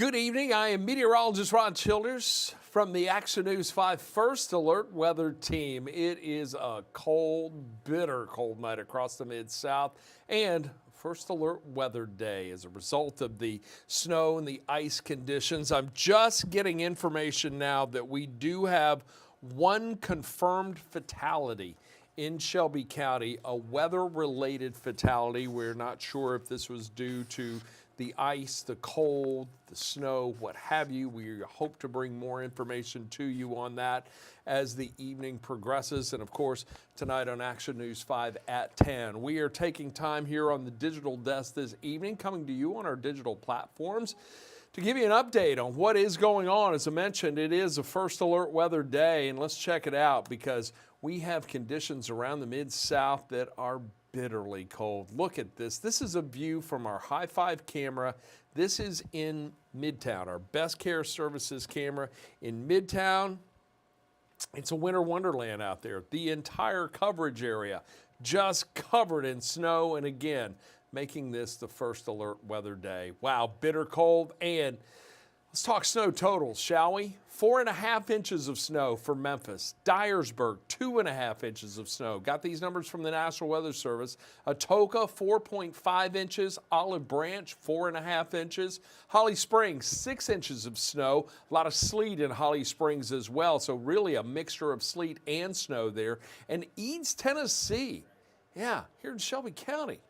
Good evening. I am meteorologist Ron Childers from the Action News 5 First Alert Weather Team. It is a cold, bitter cold night across the Mid-South and First Alert Weather Day as a result of the snow and the ice conditions. I'm just getting information now that we do have one confirmed fatality in Shelby County, a weather-related fatality. We're not sure if this was due to the ice, the cold, the snow, what have you. We hope to bring more information to you on that as the evening progresses. And of course, tonight on Action News 5 at 10. We are taking time here on the digital desk this evening, coming to you on our digital platforms to give you an update on what is going on. As I mentioned, it is a First Alert Weather Day, and let's check it out because we have conditions around the Mid-South that are bitterly cold. Look at this. This is a view from our High 5 camera. This is in Midtown, our Best Care Services camera in Midtown. It's a winter wonderland out there. The entire coverage area just covered in snow, and again, making this the First Alert Weather Day. Wow, bitter cold. And let's talk snow totals, shall we? 4.5 inches of snow for Memphis. Dyersburg, 2.5 inches of snow. Got these numbers from the National Weather Service. Atoka, 4.5 inches. Olive Branch, 4.5 inches. Holly Springs, 6 inches of snow. A lot of sleet in Holly Springs as well, so really a mixture of sleet and snow there. And Eads, Tennessee, yeah, here in Shelby County,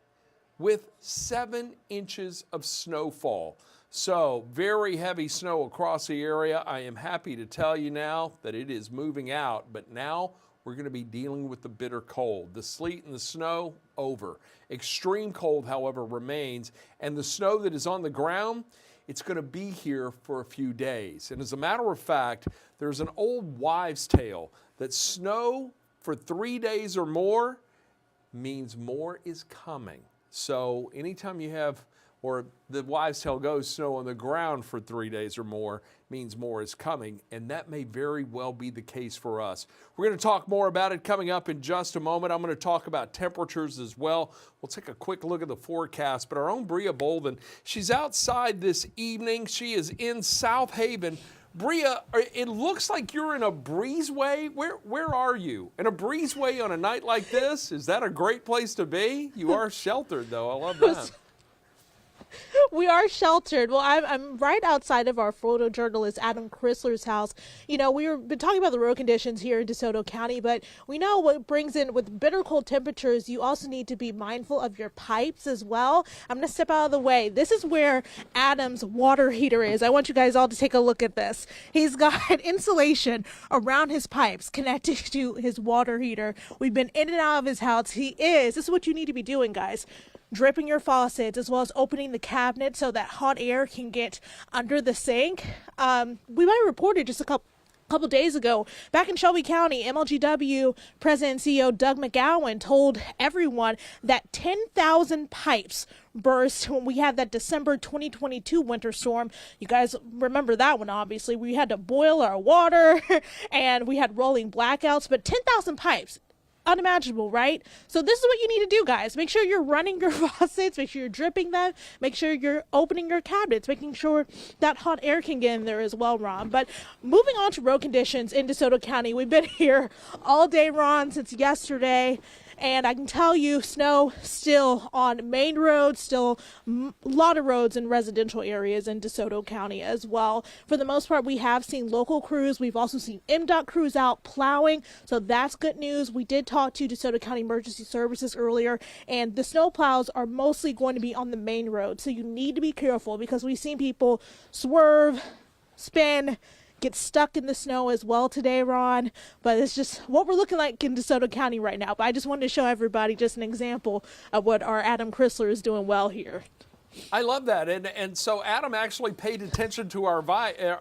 with 7 inches of snowfall. So very heavy snow across the area. I am happy to tell you now that it is moving out, but now we're going to be dealing with the bitter cold. The sleet and the snow, over. Extreme cold, however, remains, and the snow that is on the ground, it's going to be here for a few days. And as a matter of fact, there's an old wives' tale that snow for 3 days or more means more is coming. So anytime you have, or the wives' tale goes, snow on the ground for 3 days or more means more is coming, and that may very well be the case for us. We're going to talk more about it coming up in just a moment. I'm going to talk about temperatures as well. We'll take a quick look at the forecast, but our own Bria Bolden, she's outside this evening. She is in South Haven. Bria, it looks like you're in a breezeway. Where are you? In a breezeway on a night like this? Is that a great place to be? You are sheltered, though. I love that. We are sheltered. Well, I'm right outside of our photojournalist Adam Chrysler's house. You know, we've been talking about the road conditions here in DeSoto County, but we know what brings in with bitter cold temperatures, you also need to be mindful of your pipes as well. I'm going to step out of the way. This is where Adam's water heater is. I want you guys all to take a look at this. He's got insulation around his pipes connected to his water heater. We've been in and out of his house. This is what you need to be doing, guys. Dripping your faucets as well as opening the cabinet so that hot air can get under the sink. We might have reported just a couple days ago, back in Shelby County, MLGW President and CEO Doug McGowan told everyone that 10,000 pipes burst when we had that December 2022 winter storm. You guys remember that one, obviously. We had to boil our water and we had rolling blackouts, but 10,000 pipes. Unimaginable, right? So this is what you need to do, guys. Make sure you're running your faucets, make sure you're dripping them, make sure you're opening your cabinets, making sure that hot air can get in there as well, Ron. But moving on to road conditions in DeSoto County, we've been here all day, Ron, since yesterday. And I can tell you, snow still on main roads, still a lot of roads in residential areas in DeSoto County as well. For the most part, we have seen local crews. We've also seen MDOT crews out plowing, so that's good news. We did talk to DeSoto County Emergency Services earlier, and the snow plows are mostly going to be on the main road, so you need to be careful because we've seen people swerve, spin, get stuck in the snow as well today, Ron. But it's just what we're looking like in DeSoto County right now. But I just wanted to show everybody just an example of what our Adam Chrysler is doing well here. I love that. And so Adam actually paid attention to our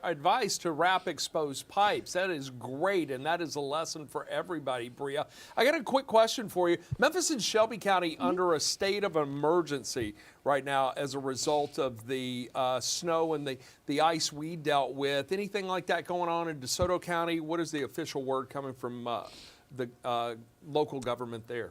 advice to wrap exposed pipes. That is great, and that is a lesson for everybody, Bria. I got a quick question for you. Memphis and Shelby County under a state of emergency right now as a result of the snow and the ice we dealt with. Anything like that going on in DeSoto County? What is the official word coming from the local government there?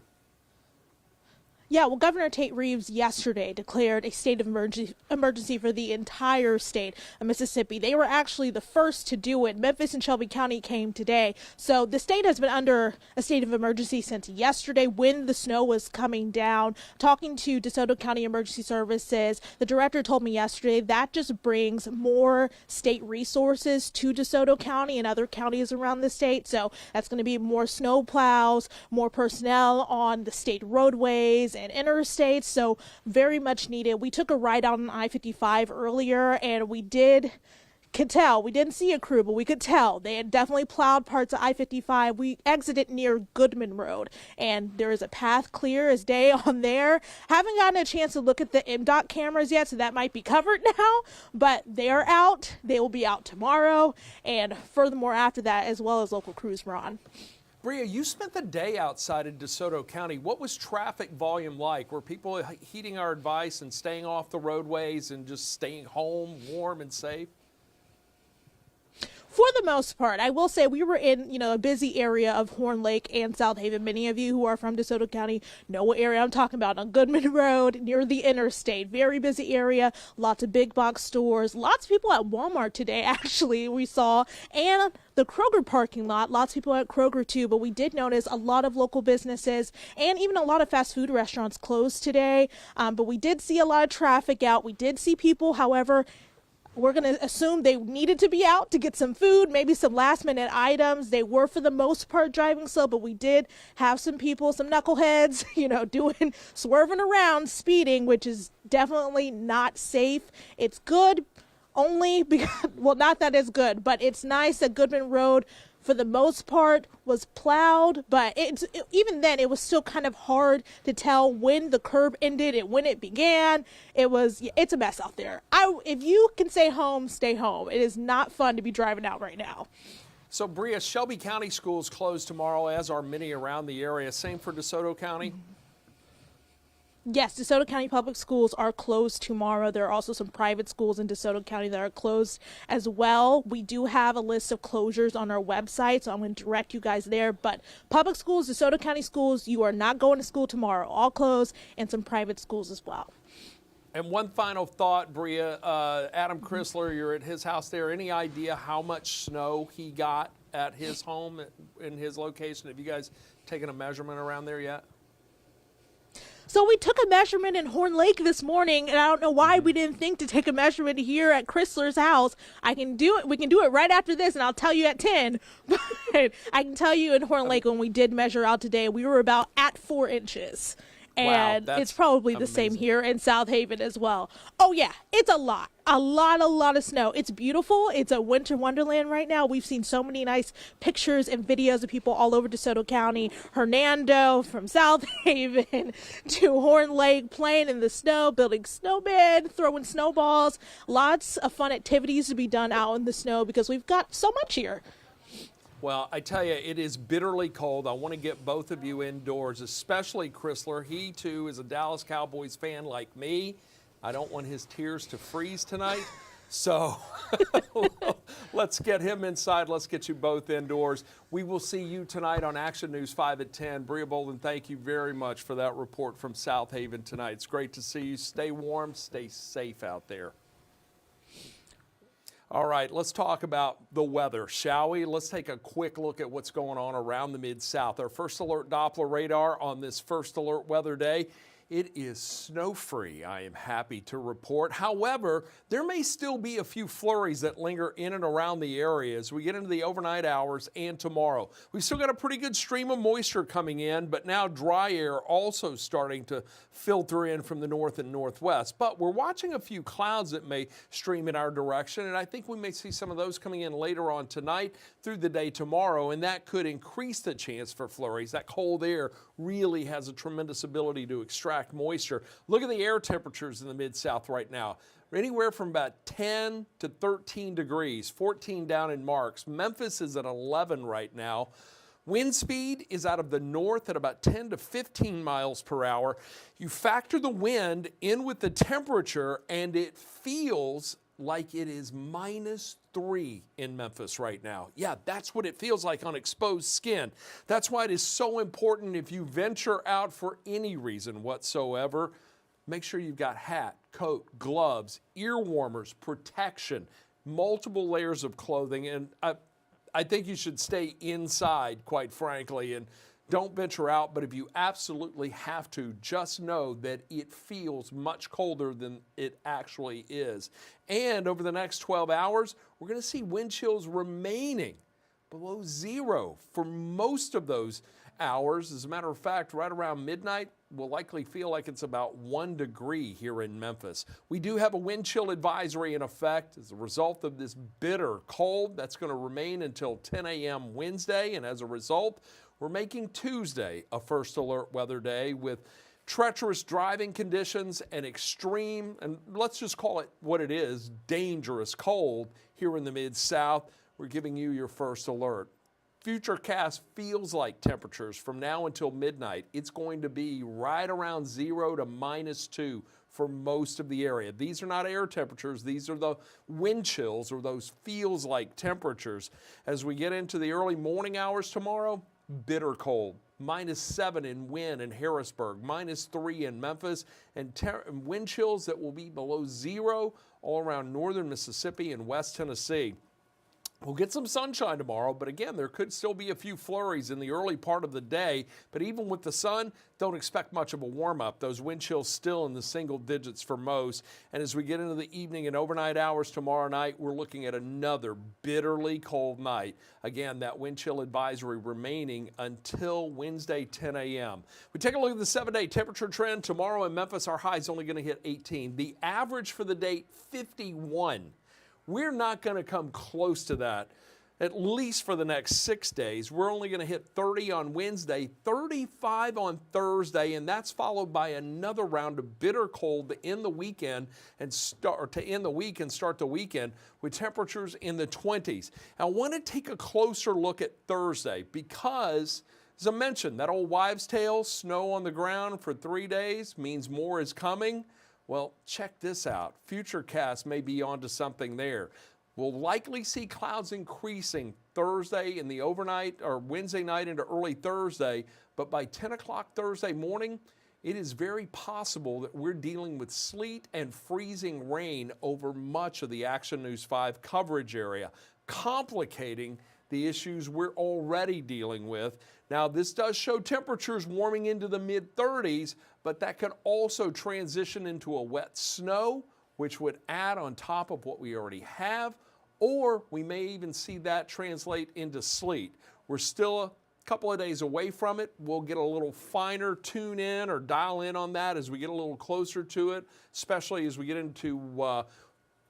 Yeah, well, Governor Tate Reeves yesterday declared a state of emergency for the entire state of Mississippi. They were actually the first to do it. Memphis and Shelby County came today. So the state has been under a state of emergency since yesterday when the snow was coming down. Talking to DeSoto County Emergency Services, the director told me yesterday that just brings more state resources to DeSoto County and other counties around the state. So that's going to be more snow plows, more personnel on the state roadways and interstates, so very much needed. We took a ride out on I-55 earlier, and we could tell. We didn't see a crew, but we could tell. They had definitely plowed parts of I-55. We exited near Goodman Road, and there is a path clear as day on there. Haven't gotten a chance to look at the MDOT cameras yet, so that might be covered now, but they are out. They will be out tomorrow, and furthermore after that, as well as local crews were on. Bria, you spent the day outside in DeSoto County. What was traffic volume like? Were people heeding our advice and staying off the roadways and just staying home warm and safe? For the most part, I will say we were in, a busy area of Horn Lake and South Haven. Many of you who are from DeSoto County know what area I'm talking about, on Goodman Road near the interstate. Very busy area, lots of big box stores, lots of people at Walmart today, actually, we saw, and the Kroger parking lot, lots of people at Kroger too, but we did notice a lot of local businesses and even a lot of fast food restaurants closed today, but we did see a lot of traffic out. We did see people, however, we're going to assume they needed to be out to get some food, maybe some last minute items. They were for the most part driving slow, but we did have some people, some knuckleheads, swerving around, speeding, which is definitely not safe. It's good only because, well, not that it's good, but it's nice that Goodman Road for the most part was plowed, but even then it was still kind of hard to tell when the curb ended and when it began. It's a mess out there. If you can stay home, stay home. It is not fun to be driving out right now. So Bria, Shelby County schools closed tomorrow, as are many around the area. Same for DeSoto County? Yes, DeSoto County Public Schools are closed tomorrow. There are also some private schools in DeSoto County that are closed as well. We do have a list of closures on our website, so I'm going to direct you guys there. But public schools, DeSoto County schools, you are not going to school tomorrow. All closed, and some private schools as well. And one final thought, Bria. Adam Chrysler, you're at his house there. Any idea how much snow he got at his home in his location? Have you guys taken a measurement around there yet? So we took a measurement in Horn Lake this morning, and I don't know why we didn't think to take a measurement here at Chrysler's house. I can do it. We can do it right after this, and I'll tell you at 10. But I can tell you in Horn Lake when we did measure out today, we were about at 4 inches. And wow, it's probably the same here in South Haven as well. Oh, yeah, it's a lot of snow. It's beautiful. It's a winter wonderland right now. We've seen so many nice pictures and videos of people all over DeSoto County, Hernando, from South Haven to Horn Lake, playing in the snow, building snowbed, throwing snowballs. Lots of fun activities to be done out in the snow because we've got so much here. Well, I tell you, it is bitterly cold. I want to get both of you indoors, especially Chrysler. He, too, is a Dallas Cowboys fan like me. I don't want his tears to freeze tonight. So let's get him inside. Let's get you both indoors. We will see you tonight on Action News 5 at 10. Bria Bolden, thank you very much for that report from South Haven tonight. It's great to see you. Stay warm, stay safe out there. All right, let's talk about the weather, shall we? Let's take a quick look at what's going on around the Mid-South. Our first alert Doppler radar on this first alert weather day. It is snow-free, I am happy to report. However, there may still be a few flurries that linger in and around the area as we get into the overnight hours and tomorrow. We've still got a pretty good stream of moisture coming in, but now dry air also starting to filter in from the north and northwest. But we're watching a few clouds that may stream in our direction, and I think we may see some of those coming in later on tonight through the day tomorrow, and that could increase the chance for flurries. That cold air really has a tremendous ability to extract moisture. Look at the air temperatures in the Mid-South right now. Anywhere from about 10 to 13 degrees, 14 down in Marks. Memphis is at 11 right now. Wind speed is out of the north at about 10 to 15 miles per hour. You factor the wind in with the temperature, and it feels like it is -3 in Memphis right now. Yeah, that's what it feels like on exposed skin. That's why it is so important if you venture out for any reason whatsoever, make sure you've got hat, coat, gloves, ear warmers, protection, multiple layers of clothing, and I think you should stay inside, quite frankly, and don't venture out. But if you absolutely have to, just know that it feels much colder than it actually is. And over the next 12 hours, we're going to see wind chills remaining below zero for most of those hours. As a matter of fact, right around midnight, we'll likely feel like it's about 1 degree here in Memphis. We do have a wind chill advisory in effect as a result of this bitter cold that's going to remain until 10 a.m. Wednesday. And as a result, we're making Tuesday a first alert weather day with treacherous driving conditions and extreme, and let's just call it what it is, dangerous cold here in the Mid-South. We're giving you your first alert. Futurecast feels like temperatures from now until midnight. It's going to be right around 0 to -2 for most of the area. These are not air temperatures. These are the wind chills, or those feels like temperatures. As we get into the early morning hours tomorrow, bitter cold. -7 in Wynn and Harrisburg, -3 in Memphis, and wind chills that will be below 0 all around northern Mississippi and West Tennessee. We'll get some sunshine tomorrow, but again, there could still be a few flurries in the early part of the day. But even with the sun, don't expect much of a warm-up. Those wind chills still in the single digits for most. And as we get into the evening and overnight hours tomorrow night, we're looking at another bitterly cold night. Again, that wind chill advisory remaining until Wednesday, 10 a.m. We take a look at the 7-day temperature trend. Tomorrow in Memphis, our high is only going to hit 18. The average for the day, 51. We're not going to come close to that, at least for the next 6 days. We're only going to hit 30 on Wednesday, 35 on Thursday, and that's followed by another round of bitter cold to end the weekend and start the weekend with temperatures in the 20s. I want to take a closer look at Thursday because, as I mentioned, that old wives' tale, snow on the ground for 3 days means more is coming. Well, check this out. Futurecast may be onto something there. We'll likely see clouds increasing Thursday in the overnight or Wednesday night into early Thursday, but by 10 o'clock Thursday morning, it is very possible that we're dealing with sleet and freezing rain over much of the Action News 5 coverage area, complicating the issues we're already dealing with. Now, this does show temperatures warming into the mid-30s, but that could also transition into a wet snow, which would add on top of what we already have, or we may even see that translate into sleet. We're still a couple of days away from it. We'll get a little finer tune in or dial in on that as we get a little closer to it, especially as we get into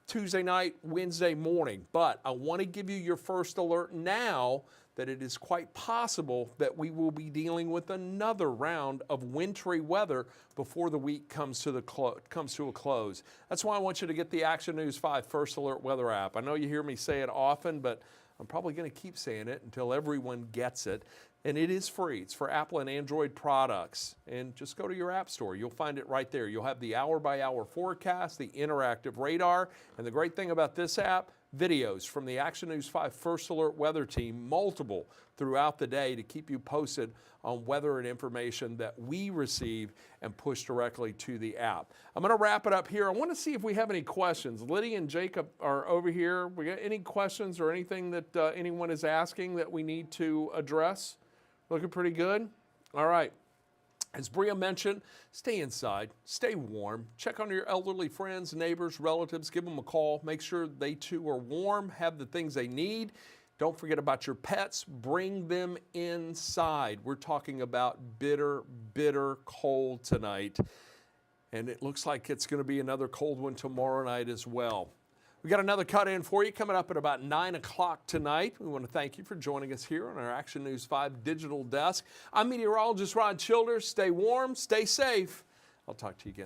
Tuesday night, Wednesday morning. But I want to give you your first alert now that it is quite possible that we will be dealing with another round of wintry weather before the week comes to a close. That's why I want you to get the Action News 5 First Alert Weather app. I know you hear me say it often, but I'm probably going to keep saying it until everyone gets it. And it is free. It's for Apple and Android products. And just go to your app store. You'll find it right there. You'll have the hour-by-hour forecast, the interactive radar, and the great thing about this app, videos from the Action News 5 First Alert Weather Team, multiple throughout the day to keep you posted on weather and information that we receive and push directly to the app. I'm going to wrap it up here. I want to see if we have any questions. Liddy and Jacob are over here. We got any questions or anything that anyone is asking that we need to address? Looking pretty good? All right. As Bria mentioned, stay inside, stay warm, check on your elderly friends, neighbors, relatives, give them a call, make sure they too are warm, have the things they need. Don't forget about your pets, bring them inside. We're talking about bitter, bitter cold tonight, and it looks like it's going to be another cold one tomorrow night as well. We got another cut in for you coming up at about 9 o'clock tonight. We want to thank you for joining us here on our Action News 5 digital desk. I'm meteorologist Ron Childers. Stay warm, stay safe. I'll talk to you again.